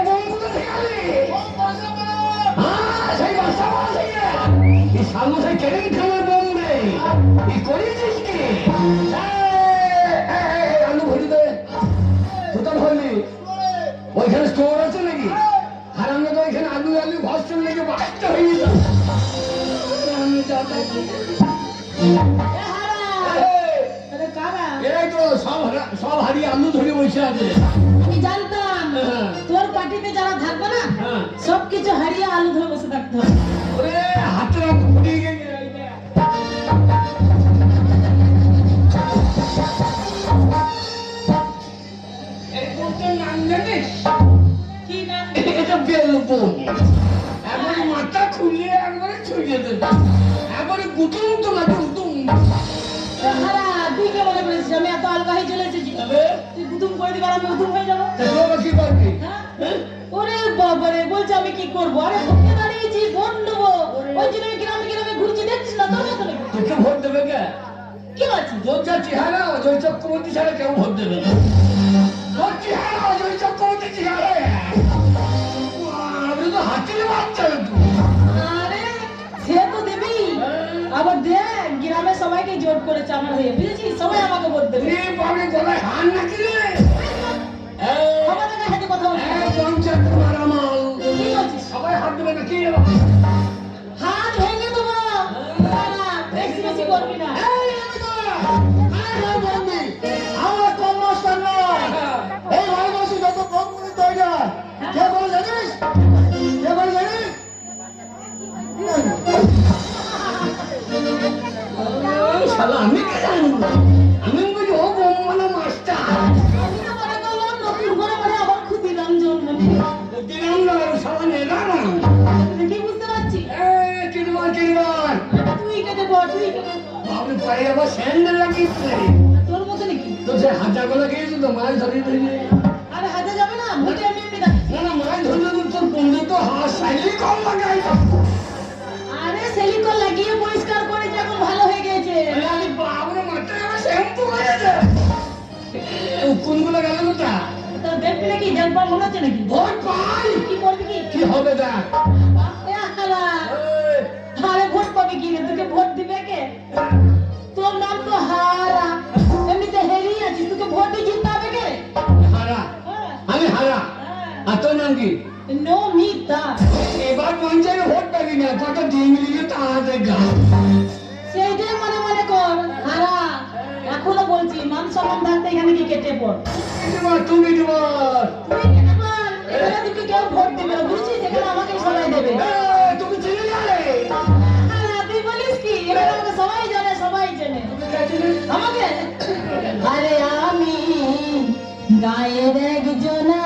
A: বোম কোথা থেকে আলি হ্যাঁ সেই বাসা বাসা এই সামনে কেড়ে খাওয়ার বোম রে এই করেছিস কি আলু ভরি দে কোথায় হলি ওইখানে স্টোর আছে নাকি হারাম তো ওইখানে আলু আলু ভাষণ লেগে বাচ্চা হয়ে যেত আমি যাতা
D: আরে কারা
A: এই তো সব হারিয়ে আলু ধরে বসে আছে
D: আমি জানতাম
A: হ্যাঁ।
D: তোর পার্টিতে যারা থাকবে না
A: হ্যাঁ।
D: সবকিছু হারিয়ে আলু ধরে বসে থাকতে হবে
A: ওরে হাতে রাখ ফুটিয়ে গেছে এই বোমটার নাম জানিস
D: কি না
A: এটা বেল বোম এবার মাথা খুলিয়ে একবারে ছড়িয়ে দেবে একবারে গুতুম তো লাগে গুতুম
D: হারা তুই কে মনে করেছিস আমি এত আলগাহি চলে এসেছি
A: তবে
D: তুই গুদুম করে দিবার আমি উদুম হয়ে যাবো
A: তোরা কি করবি
D: হ্যাঁ? ওরে বাবারে বলছে আমি কি করবো আরে ভোটে দাঁড়িয়েছি ভোট নেবো ওই জন্য আমি গ্রামে গ্রামে ঘুরছি দেখছিস না তোর মতো নাকি?
A: তোকে ভোট দেবে কে
D: কি বলছিস
A: তোর যা চেহারা অজয় চক্রবর্তী ছাড়া কেউ ভোট দেবে না তোর চেহারা অজয় চক্রবর্তী চেহারা আমি তো হাতির বাচ্চা তুই
D: আরে সে তো দেবি আবার দেখ গ্রামে সবাইকে জোট করেছে আমার হয়ে বুঝেছিস সবাই আমাকে ভোট দেবে
A: এই বাড়ি গলায় হার নাকি রে
D: আমার দেখা হাতে কথা বলছিস
A: এই পঞ্চায়েত মারামাল
D: কি বলছিস
A: সবাই হাত দেবে নাকি
D: হাত ভেঙে দেবো না, বেশি বেশি করবি না
C: আমার কর্মস্থান নয় এই
A: পায়ে আবার স্যান্ডেল লাগিয়েছে।
D: তোর মতো নাকি?
A: তো সে হাঁটা গলা গিয়েছে তো মাছ ধরে ধরে।
D: আরে হাতে যাবে না, ভোটে আমি এমনি যাচ্ছি।
A: না না মাছ ধরলে তো তোর বন্ধু তো হাত সাইলেই কম লাগাই।
D: আরে সিলিকন লাগিয়ে পরিষ্কার করেছে, এখন ভালো হয়ে গেছে।
A: আমি বাবরে মাথায় আমার শ্যাম্পু হয়ে যায়। কোনগুলো গেল ওটা?
D: তো দেখবি নাকি জানপা মনে হচ্ছে নাকি?
A: ভোট পাই।
D: কি করবি কি?
A: কি হবে দেখ।
D: এ আহারা, আরে ভোট পাবি কি রে? তোকে ভোট দিবে কে? তোর নাম তো হারা, এমনিতে হেরিয়ে আছিস, তোকে ভোটই জিততে হবে কে?
A: হারা,
D: হ্যাঁ,
A: আমি হারা। আর তোর নাম কি?
D: নমিতা।
A: এবার পঞ্চায়েত ভোট পাবি না, তোকে ডিংলিয়ে তাড়াতে গা।
D: সেইটাই মনে মনে কর হারা। এখনো বলছি মান সম্মান থাকতে এখানে কি কেটে পড়।
A: তুমি দিবস।
D: তুই কেটে পড়, এখানে তোকে কেউ ভোট দেবে না, বুঝছিস? এখানে আমাকে সবাই দেবে।
A: তুমি চিনে যাবে।
D: হারা, তুই বলিস কি? এখানে আমাকে সবাই জানে, সবাই জানে। আমাকে? আরে আমি গায়ের একজনা